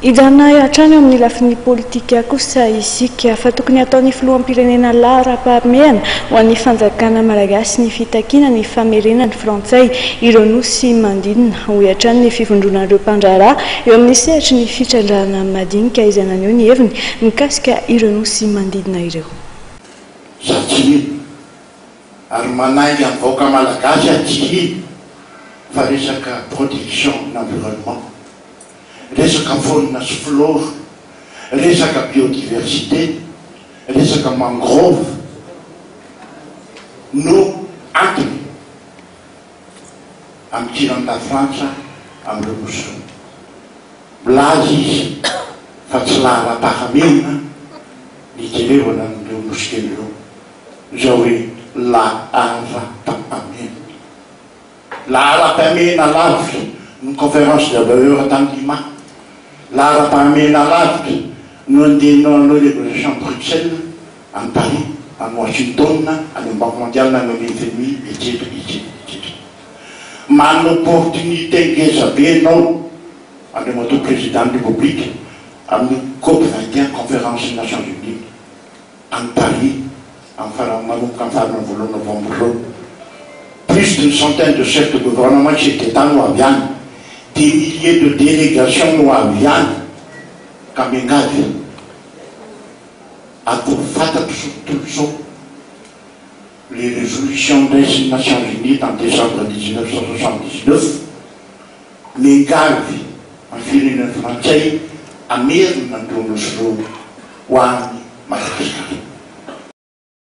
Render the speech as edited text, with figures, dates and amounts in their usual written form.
Idana hatrany amin'ny lafiny politika kosa isika fa tokony ataon'ny filoham-pirenena laharapahamehana ho an'ny fanjakana malagasy ny fitakiana ny famerenany frantsay ireo nosy mandinina ho hatrany ny fivondronan'ireo mpandraharaha eo amin'ny sehatra ny fitrandrahana madinika izay naneho ny heviny mikasika ireo nosy mandinina ireo. Satria ary manaiky amin'ny vahoaka malagasy atsy fa resaka protection d'environnement, resaka faune sy flore, resaka biodiversité, resaka mangrove no antony amin'ny tirana Frantsa amin'ireo nosy. Milaza izy fa tsy lahara-pahamehana ny jerevana amin'ireo nosy kely ireo izao hoe lahara-pahamehana. Lahara-pahamehana lavitra ny conférence de valeur tany Lima. Lahara-pahamehana lavitra no andehanao négociation Bruxelles, en Paris, en Washington, à la Banque mondiale, à l'FMI, etc. Mais l'opportunité que j'avais, non, en demandant au président de la République, à une COP21, conférence des Nations Unies, en Paris, en novembre, plus d'une centaine de chefs de gouvernement qui étaient en Ouaviane, des milliers de délégations Ouaviane, Kamengavi, à tout les résolutions des Nations Unies en décembre 1979, les Gavi, en Philippe français, à Mire, dans le Madagascar.